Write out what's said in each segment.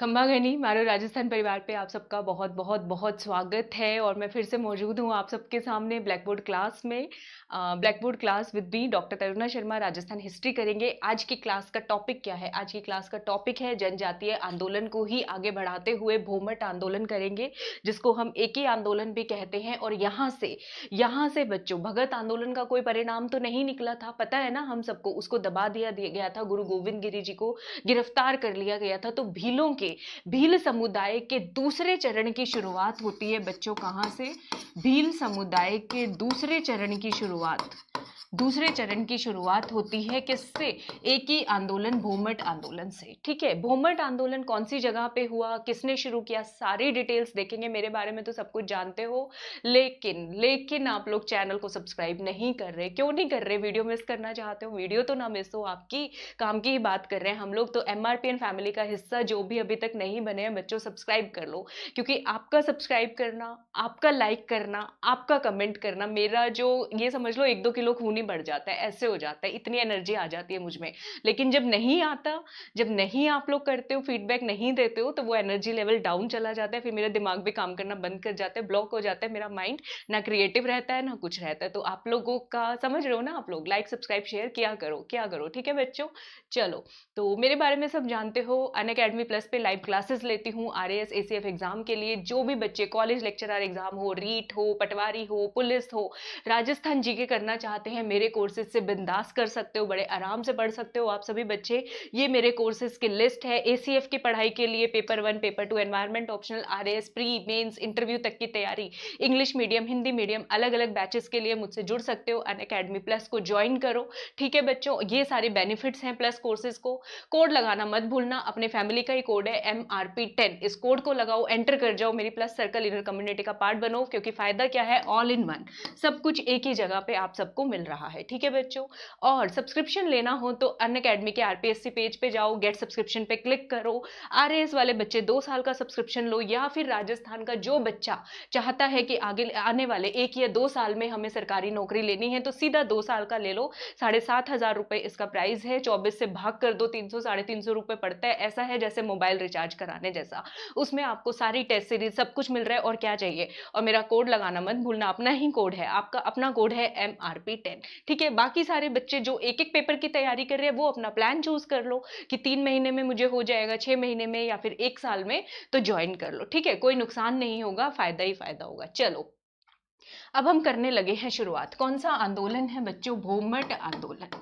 खंबागनी मारो राजस्थान परिवार पे आप सबका बहुत बहुत बहुत स्वागत है। और मैं फिर से मौजूद हूँ आप सबके सामने ब्लैक बोर्ड क्लास में। Black board class with B doctor Taruna Sharma. Rajasthan history करेंगे। आज की क्लास का टॉपिक क्या है? आज की क्लास का टॉपिक है जनजातीय आंदोलन को ही आगे बढ़ाते हुए भूमट आंदोलन करेंगे, जिसको हम एक ही आंदोलन भी कहते हैं। और यहाँ से बच्चों, भगत आंदोलन का कोई परिणाम तो नहीं निकला था, पता है ना हम सबको। उसको दबा दिया गया था, गुरु गोविंद गिरी जी को गिरफ्तार कर लिया गया था। तो भील समुदाय के दूसरे चरण की शुरुआत होती है बच्चों। कहां से? भील समुदाय के दूसरे चरण की शुरुआत होती है किससे? एक ही आंदोलन, भूमट आंदोलन से। ठीक है, भूमट आंदोलन कौन सी जगह पे हुआ, किसने शुरू किया, सारी डिटेल्स देखेंगे। मेरे बारे में तो सब कुछ जानते हो, लेकिन आप लोग चैनल को सब्सक्राइब नहीं कर रहे। क्यों नहीं कर रहे? वीडियो मिस करना चाहते हो? वीडियो तो ना मिस हो, आपकी काम की ही बात कर रहे हैं हम लोग। तो एमआरपीएन फैमिली का हिस्सा जो भी अभी तक नहीं बने हैं बच्चों, सब्सक्राइब कर लो। क्योंकि आपका सब्सक्राइब करना, आपका लाइक करना, आपका कमेंट करना, मेरा जो ये समझ लो 1-2 किलो खून ही बढ़ जाता है, ऐसे हो जाता है, इतनी एनर्जी आ जाती है मुझ में। लेकिन जब नहीं आता, जब नहीं आप लोग करते हो, फीडबैक नहीं देते हो, तो वो एनर्जी लेवल डाउन चला जाता है। फिर मेरा दिमाग भी काम करना बंद कर जाता है, ब्लॉक हो जाता है मेरा माइंड, ना क्रिएटिव रहता है ना कुछ रहता है। तो आप लोगों का समझ रहे हो ना, आप लोग लाइक सब्सक्राइब शेयर क्या करो। ठीक है बच्चों, चलो। तो मेरे बारे में सब जानते हो। अनअकैडमी प्लस पे लाइव क्लासेस लेती हूँ आरएएस एसीएफ एग्जाम के लिए। जो भी बच्चे कॉलेज लेक्चरर एग्जाम हो, रीट हो, पटवारी हो, पुलिस हो, राजस्थान जीके करना चाहते हैं, मेरे कोर्सेज से बिंदास कर सकते हो, बड़े आराम से पढ़ सकते हो आप सभी बच्चे। ये मेरे कोर्सेज की लिस्ट है। एसीएफ की पढ़ाई के लिए paper 1, paper 2, environment optional, RAS, pre mains, interview तक की तैयारी, इंग्लिश मीडियम, हिंदी मीडियम, अलग अलग बैचेस के लिए मुझसे जुड़ सकते हो। अनअकैडमी प्लस को ज्वाइन करो। ठीक है बच्चों, ये सारे बेनिफिट्स हैं प्लस कोर्सेज को। कोड लगाना मत भूलना, अपने फैमिली का ही कोड है MRP10। इस कोड को लगाओ, एंटर कर जाओ, मेरी प्लस सर्कल इनर कम्युनिटी का पार्ट बनो। क्योंकि फायदा क्या है? ऑल इन वन, सब कुछ एक ही जगह पे आप सबको मिल रहा है। ठीक है बच्चों, और सब्सक्रिप्शन लेना हो तो अनअकैडमी के आरपीएससी पेज पे जाओ, गेट सब्सक्रिप्शन पे क्लिक करो। आरएएस वाले बच्चे 2 साल का सब्सक्रिप्शन लो, या फिर राजस्थान का जो बच्चा चाहता है कि आगे आने वाले 1 या 2 साल में हमें सरकारी नौकरी लेनी है, तो सीधा 2 साल का ले लो। 7,500 रुपए इसका प्राइस है। 24 से भाग कर दो, 300 350 रुपए पड़ता है। ऐसा है जैसे मोबाइल रिचार्ज कराने जैसा। उसमें आपको सारी टेस्ट सीरीज सब कुछ मिल रहा है, और क्या चाहिए। और मेरा कोड लगाना मत भूलना, अपना ही कोड है, आपका अपना कोड है MRP10। ठीक है, बाकी सारे बच्चे जो एक एक पेपर की तैयारी कर रहे हैं, वो अपना प्लान चूज कर लो कि 3 महीने में मुझे हो जाएगा, 6 महीने में, या फिर 1 साल में, तो ज्वाइन कर लो। ठीक है, कोई नुकसान नहीं होगा, फायदा ही फायदा होगा। चलो, अब हम करने लगे हैं शुरुआत। कौन सा आंदोलन है बच्चों? भूमट आंदोलन।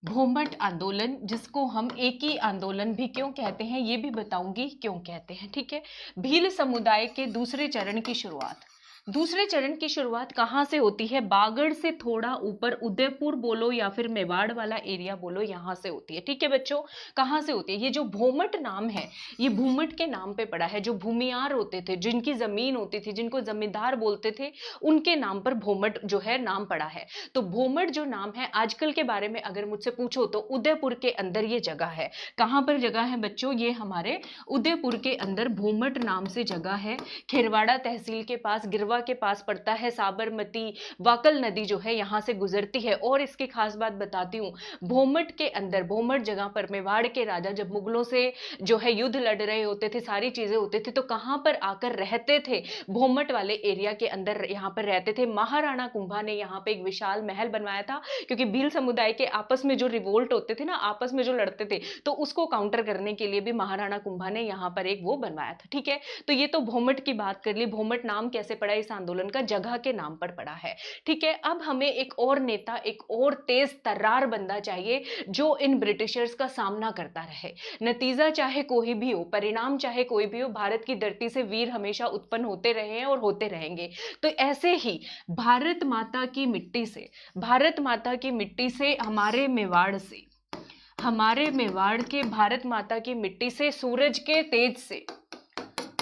भूमट आंदोलन, जिसको हम एक ही आंदोलन भी क्यों कहते हैं, ये भी बताऊंगी क्यों कहते हैं। ठीक है, भील समुदाय के दूसरे चरण की शुरुआत। दूसरे चरण की शुरुआत कहां से होती है? बागड़ से थोड़ा ऊपर, उदयपुर बोलो या फिर मेवाड़ वाला एरिया बोलो, यहां से होती है। ठीक है बच्चों, कहां से होती है? ये जो भूमट नाम है, ये भूमट के नाम पे पड़ा है। जो भूमियार होते थे, जिनकी जमीन होती थी, जिनको जमींदार बोलते थे, उनके नाम पर भूमट जो है नाम पड़ा है। तो भूमट जो नाम है, आजकल के बारे में अगर मुझसे पूछो तो उदयपुर के अंदर ये जगह है। कहां पर जगह है बच्चों? ये हमारे उदयपुर के अंदर भूमट नाम से जगह है। खिरवाड़ा तहसील के पास, गिरवा के पास पड़ता है। साबरमती वाकल नदी जो है यहां से गुजरती है। और इसकी खास बात बताती हूँ, भूमट के अंदर, भूमट जगह पर मेवाड़ के राजा जब मुगलों से जो है युद्ध लड़ रहे होते थे, सारी चीजें होते थे, तो कहां पर आकर रहते थे? भूमट वाले एरिया के अंदर यहां पर रहते थे। महाराणा कुंभा ने यहाँ पे एक विशाल महल बनवाया था, क्योंकि भील समुदाय के आपस में जो रिवोल्ट होते थे ना, आपस में जो लड़ते थे, तो उसको काउंटर करने के लिए भी महाराणा कुंभा ने यहाँ पर एक वो बनवाया था। ठीक है, तो ये तो भूमट की बात कर ली। भूमट नाम कैसे पड़ा? इस आंदोलन का जगह के नाम पर पड़ा है। ठीक है, अब हमें एक और नेता, एक और तेज तर्रार बंदा चाहिए, जो इन ब्रिटिशर्स का सामना करता रहे। नतीजा चाहे कोई भी हो, परिणाम चाहे कोई भी हो, भारत की धरती से वीर हमेशा उत्पन्न होते रहे हैं और होते रहेंगे। तो ऐसे ही भारत माता की मिट्टी से, भारत माता की मिट्टी से, हमारे मेवाड़ से, हमारे मेवाड़ के भारत माता की मिट्टी से, सूरज के तेज से,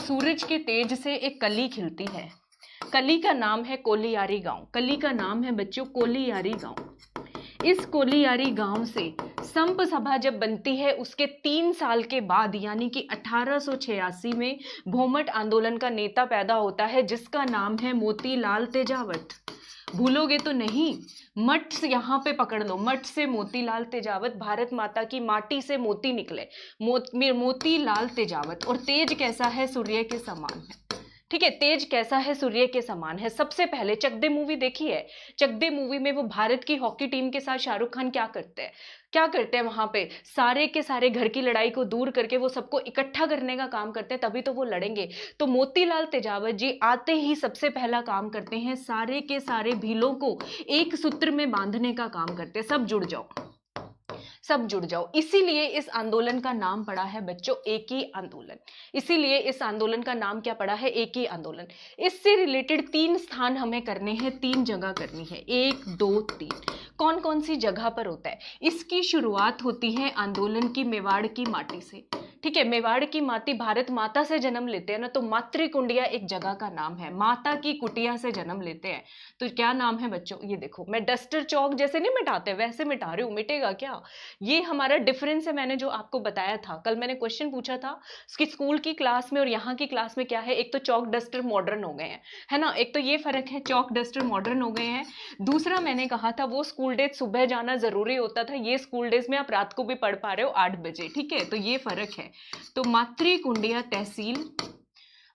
सूरज के तेज से एक कली खिलती है। कली का नाम है कोलियारी गांव। कली का नाम है बच्चों कोलियारी गांव। इस कोलियारी गांव से संप सभा जब बनती है, उसके 3 साल के बाद, यानी कि 1886 में भूमट आंदोलन का नेता पैदा होता है, जिसका नाम है मोतीलाल तेजावत। भूलोगे तो नहीं। मठ से यहाँ पे पकड़ लो, मठ से मोतीलाल तेजावत, भारत माता की माटी से मोती निकले, मोतीलाल तेजावत। और तेज कैसा है? सूर्य के समान है। ठीक है, तेज कैसा है? सूर्य के समान है। सबसे पहले चक दे मूवी देखी है? चक दे मूवी में वो भारत की हॉकी टीम के साथ शाहरुख खान क्या करते हैं? क्या करते हैं वहां पे? सारे के सारे घर की लड़ाई को दूर करके वो सबको इकट्ठा करने का काम करते हैं, तभी तो वो लड़ेंगे। तो मोतीलाल तेजावत जी आते ही सबसे पहला काम करते हैं, सारे के सारे भीलों को एक सूत्र में बांधने का काम करते हैं। सब जुड़ जाओ, सब जुड़ जाओ। इसीलिए इस आंदोलन का नाम पड़ा है बच्चों एक ही आंदोलन। इसीलिए इस आंदोलन का नाम क्या पड़ा है? एक ही आंदोलन। इससे रिलेटेड 3 स्थान हमें करने हैं, 3 जगह करनी है, 1 2 3। कौन कौन सी जगह पर होता है? इसकी शुरुआत होती है आंदोलन की मेवाड़ की माटी से। ठीक है, मेवाड़ की माटी, भारत माता से जन्म लेते हैं ना, तो मातृकुंडिया एक जगह का नाम है, माता की कुटिया से जन्म लेते हैं। तो क्या नाम है बच्चों? ये देखो, मैं डस्टर चौक जैसे नहीं मिटाते वैसे मिटा रही हूँ। मिटेगा क्या? ये हमारा डिफरेंस है। मैंने जो आपको बताया था, कल मैंने क्वेश्चन पूछा था कि स्कूल की क्लास में और यहाँ की क्लास में क्या है। एक तो चौक डस्टर मॉडर्न हो गए हैं, है ना, एक तो ये फर्क है, चौक डस्टर मॉडर्न हो गए हैं। दूसरा मैंने कहा था वो स्कूल डेज सुबह जाना जरूरी होता था, ये स्कूल डेज में आप रात को भी पढ़ पा रहे हो 8 बजे। ठीक है, तो ये फर्क है। तो मातृकुंडिया तहसील,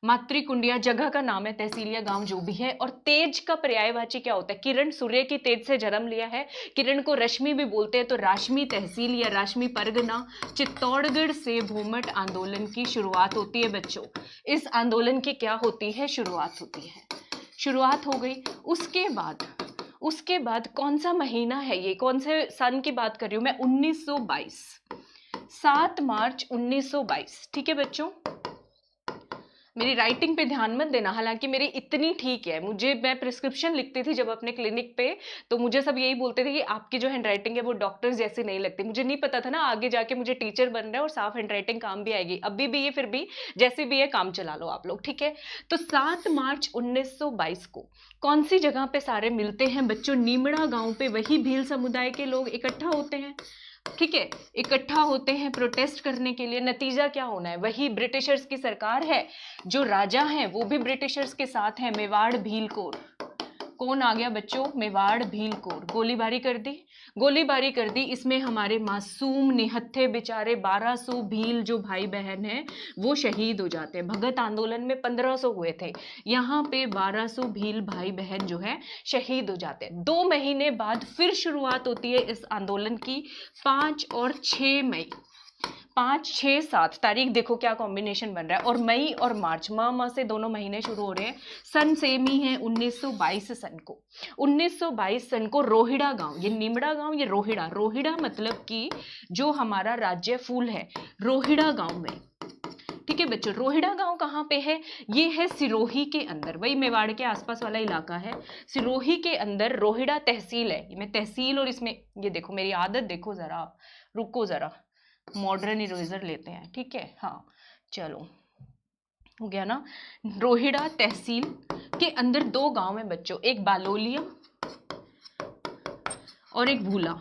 मातृकुंडिया जगह का नाम है, तहसील या गांव जो भी है। और तेज का पर्यायवाची क्या होता है? किरण, सूर्य की तेज से जन्म लिया है, किरण को रश्मि भी बोलते हैं, तो राशमी तहसील या राशमी परगना, चित्तौड़गढ़ से भूमट आंदोलन की शुरुआत होती है बच्चों। इस आंदोलन की क्या होती है? शुरुआत होती है। शुरुआत हो गई। उसके बाद कौन सा महीना है ये? कौन से सन की बात कर रही हूं मैं? 1922, 7 मार्च 1922। ठीक है बच्चों, मेरी राइटिंग पे ध्यान मत देना, हालांकि मेरी इतनी ठीक है। मैं प्रिस्क्रिप्शन लिखती थी जब अपने क्लिनिक पे, तो मुझे सब यही बोलते थे कि आपकी जो हैंड राइटिंग है वो डॉक्टर्स जैसी नहीं लगती। मुझे नहीं पता था ना आगे जाके मुझे टीचर बनना है और साफ हैंड राइटिंग काम भी आएगी। अभी भी ये, फिर भी जैसे भी है काम चला लो आप लोग। ठीक है, तो 7 मार्च 1922 को कौन सी जगह पे सारे मिलते हैं बच्चों? नीमड़ा गांव पे वही भील समुदाय के लोग इकट्ठा होते हैं। ठीक है, इकट्ठा होते हैं प्रोटेस्ट करने के लिए। नतीजा क्या होना है? वही ब्रिटिशर्स की सरकार है, जो राजा हैं वो भी ब्रिटिशर्स के साथ हैं। मेवाड़ भीलकोर, कौन आ गया बच्चों? मेवाड़ भीलकोर। गोलीबारी कर दी, गोलीबारी कर दी। इसमें हमारे मासूम निहत्थे बेचारे 1200 भील जो भाई बहन हैं वो शहीद हो जाते हैं। भगत आंदोलन में 1500 हुए थे, यहाँ पे 1200 भील भाई बहन जो है शहीद हो जाते हैं। 2 महीने बाद फिर शुरुआत होती है इस आंदोलन की, 5 और 6 मई। 5, 6, 7 तारीख देखो क्या कॉम्बिनेशन बन रहा है। और मई और मार्च, माह से दोनों महीने शुरू हो रहे हैं। सन सेम ही है, 1922 सन को। 1922 सन को रोहिड़ा गांव, ये निमड़ा गांव, ये रोहिड़ा, रोहिड़ा मतलब कि जो हमारा राज्य फूल है, रोहिड़ा गांव में। ठीक है बच्चों, रोहिड़ा गांव कहाँ पे है? ये है सिरोही के अंदर, वही मेवाड़ के आसपास वाला इलाका है। सिरोही के अंदर रोहिड़ा तहसील है। मैं तहसील, और इसमें ये देखो मेरी आदत देखो जरा, आप रुको जरा, मॉडर्न इरेजर लेते हैं। ठीक है, हाँ चलो हो गया ना। रोहिड़ा तहसील के अंदर 2 गांव हैं बच्चों, एक बालोलिया और एक भूला।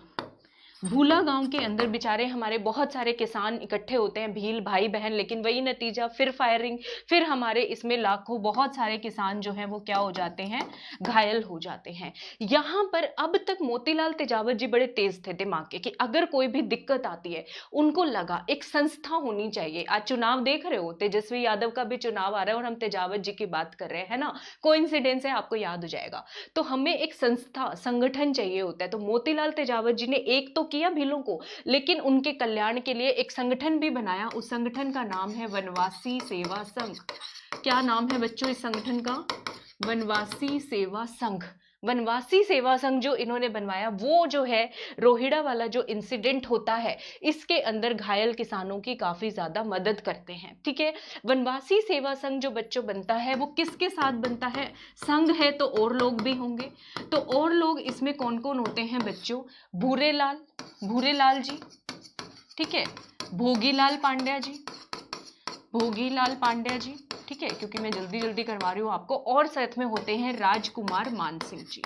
भूला गांव के अंदर बेचारे हमारे बहुत सारे किसान इकट्ठे होते हैं, भील भाई बहन, लेकिन वही नतीजा, फिर फायरिंग, फिर हमारे इसमें लाखों बहुत सारे किसान जो हैं वो क्या हो जाते हैं? घायल हो जाते हैं। यहाँ पर अब तक मोतीलाल तेजावत जी बड़े तेज थे दिमाग के, कि अगर कोई भी दिक्कत आती है, उनको लगा एक संस्था होनी चाहिए। आज चुनाव देख रहे हो, तेजस्वी यादव का भी चुनाव आ रहा है और हम तेजावत जी की बात कर रहे हैं, है ना, कोइंसिडेंस है, आपको याद हो जाएगा। तो हमें एक संस्था, संगठन चाहिए होता है। तो मोतीलाल तेजावत जी ने एक तो किया भीलों को, लेकिन उनके कल्याण के लिए एक संगठन भी बनाया। उस संगठन का नाम है वनवासी सेवा संघ। क्या नाम है बच्चों इस संगठन का? वनवासी सेवा संघ। वनवासी सेवा संघ जो इन्होंने बनवाया, वो जो है रोहिड़ा वाला जो इंसिडेंट होता है, इसके अंदर घायल किसानों की काफी ज्यादा मदद करते हैं। ठीक है, वनवासी सेवा संघ जो बच्चों बनता है वो किसके साथ बनता है? संघ है तो और लोग भी होंगे। तो और लोग इसमें कौन कौन होते हैं बच्चों? भूरेलाल, भूरेलाल जी, ठीक है, भोगीलाल पांड्या जी, भोगीलाल पांड्या जी, ठीक है, क्योंकि मैं जल्दी जल्दी करवा रही हूँ आपको। और साथ में होते हैं राजकुमार मानसिंह जी।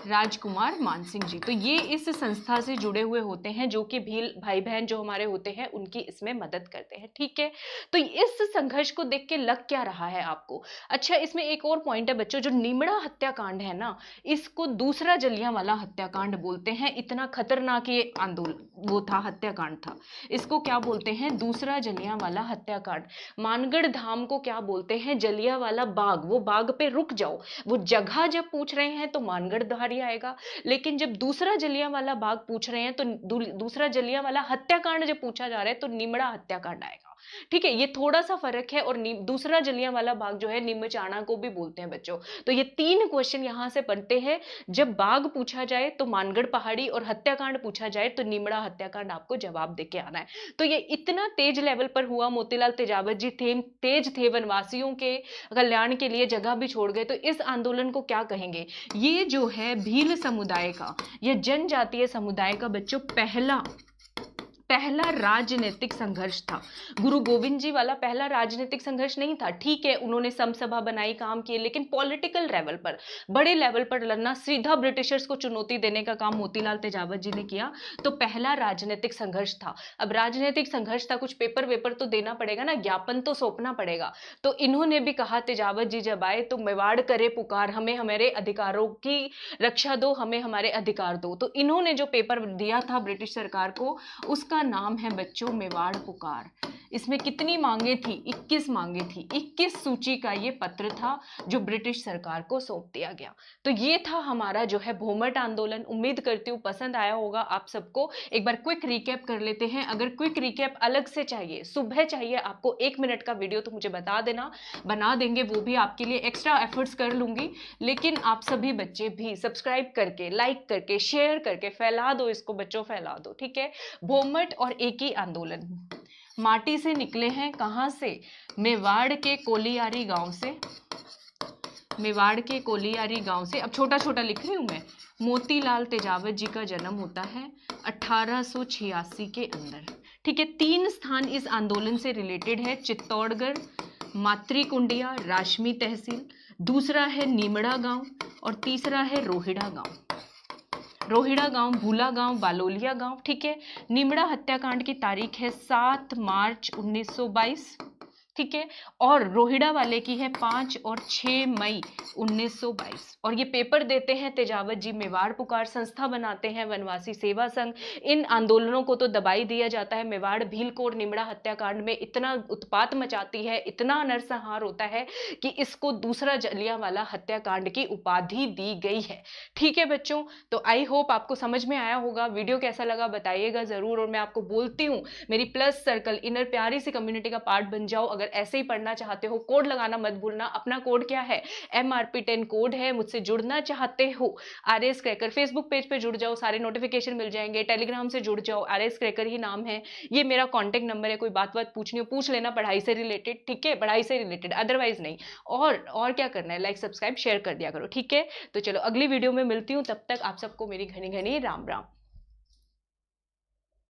राजकुमार मानसिंह जी। तो ये इस संस्था से जुड़े हुए होते हैं जो कि भील भाई बहन जो हमारे होते हैं उनकी इसमें मदद करते हैं, ठीक है। तो इस संघर्ष को देख के लग क्या रहा है आपको? अच्छा, इसमें एक और पॉइंट है बच्चों, जो निमड़ा हत्याकांड है ना, इसको दूसरा जलियांवाला हत्याकांड बोलते हैं। इतना खतरनाक ये आंदोलन वो था, हत्याकांड था। इसको क्या बोलते हैं? दूसरा जलियांवाला हत्याकांड। मानगढ़ धाम को क्या बोलते हैं? जलियांवाला बाग। वो बाग पे रुक जाओ, वो जगह जब पूछ रहे हैं तो मानगढ़ धारी आएगा, लेकिन जब दूसरा जलियांवाला बाग पूछ रहे हैं तो दूसरा जलियांवाला हत्याकांड जब पूछा जा रहा है तो निमड़ा हत्याकांड आएगा, ठीक है। ये थोड़ा सा फर्क है। और दूसरा जलियांवाला बाग जो है निमचाणा को भी बोलते हैं बच्चों। तो ये 3 क्वेश्चन यहां से बनते हैं। जब बाग पूछा जाए तो मानगढ़ पहाड़ी, और हत्याकांड पूछा जाए तो निमड़ा हत्याकांड आपको जवाब देके आना है। तो ये इतना तेज लेवल पर हुआ, मोतीलाल तेजावत जी तेज थे, वनवासियों के कल्याण के लिए जगह भी छोड़ गए। तो इस आंदोलन को क्या कहेंगे? ये जो है भील समुदाय का या जनजातीय समुदाय का बच्चों पहला राजनीतिक संघर्ष था। गुरु गोविंद जी वाला पहला राजनीतिक संघर्ष नहीं था, ठीक है। उन्होंने समसभा बनाई, काम किए, लेकिन पॉलिटिकल लेवल पर, बड़े लेवल पर लड़ना, सीधा ब्रिटिशर्स को चुनौती देने का काम मोतीलाल तेजावत जी ने किया। तो पहला राजनीतिक संघर्ष था। अब राजनीतिक संघर्ष था, कुछ पेपर वेपर तो देना पड़ेगा ना, ज्ञापन तो सौंपना पड़ेगा। तो इन्होंने भी कहा, तेजावत जी जब आए तो मेवाड़ करे पुकार, हमें हमारे अधिकारों की रक्षा दो, हमें हमारे अधिकार दो। तो इन्होंने जो पेपर दिया था ब्रिटिश सरकार को, उसका नाम है बच्चों मेवाड़ पुकार। इसमें कितनी मांगे थी? 21 मांगे थी। 21 सूची का ये पत्र था जो ब्रिटिश सरकार को सौंप दिया गया। तो ये था हमारा जो है भोमट आंदोलन। उम्मीद करती हूँ पसंद आया होगा आप सबको। एक बार क्विक रिकैप कर लेते हैं। अगर क्विक रिकैप अलग से चाहिए, सुबह चाहिए आपको 1 मिनट का वीडियो, तो मुझे बता देना, बना देंगे। वो भी आपके लिए एक्स्ट्रा एफर्ट्स कर लूंगी। लेकिन आप सभी बच्चे भी सब्सक्राइब करके, लाइक करके, शेयर करके फैला दो इसको बच्चों, फैला दो, ठीक है। भोमट और एकी आंदोलन माटी से निकले हैं। कहां से? मेवाड़ के कोलियारी गांव से। मेवाड़ के कोलियारी गांव से। अब छोटा छोटा लिख रही हूं मैं। मोतीलाल तेजावत जी का जन्म होता है 1886 के अंदर, ठीक है। 3 स्थान इस आंदोलन से रिलेटेड है। चित्तौड़गढ़, मातृकुंडिया, राशमी तहसील। दूसरा है नीमड़ा गांव और तीसरा है रोहिड़ा गांव। रोहिड़ा गांव, भूला गांव, बालोलिया गांव, ठीक है। निमड़ा हत्याकांड की तारीख है 7 मार्च 1922, ठीक है। और रोहिड़ा वाले की है 5 और 6 मई 1922। और ये पेपर देते हैं तेजावत जी, मेवाड़ पुकार संस्था बनाते हैं, वनवासी सेवा संघ। इन आंदोलनों को तो दबाई दिया जाता है। मेवाड़ भीलकोर निमड़ा हत्याकांड में इतना उत्पात मचाती है, इतना नरसंहार होता है कि इसको दूसरा जलियांवाला हत्याकांड की उपाधि दी गई है, ठीक है बच्चों। तो आई होप आपको समझ में आया होगा। वीडियो कैसा लगा बताइएगा जरूर। और मैं आपको बोलती हूँ, मेरी प्लस सर्कल इनर प्यारी सी कम्युनिटी का पार्ट बन जाओ। अगर ऐसे ही पढ़ना चाहते हो, कोड लगाना मत भूलना। अपना कोड क्या है? MRP10 कोड है। मुझसे जुड़ना चाहते हो, RS क्रैकर फेसबुक पेज पे जुड़ जाओ, सारे नोटिफिकेशन मिल जाएंगे। टेलीग्राम से जुड़ जाओ, RS क्रैकर ही नाम है। ये मेरा कॉन्टेक्ट नंबर है। कोई बात पूछनी हो पूछ लेना, पढ़ाई से रिलेटेड, ठीक है, पढ़ाई से रिलेटेड, अदरवाइज नहीं। और क्या करना है? लाइक सब्सक्राइब शेयर कर दिया करो, ठीक है। तो चलो अगली वीडियो में मिलती हूँ। तब तक आप सबको मेरी घनी घनी राम राम।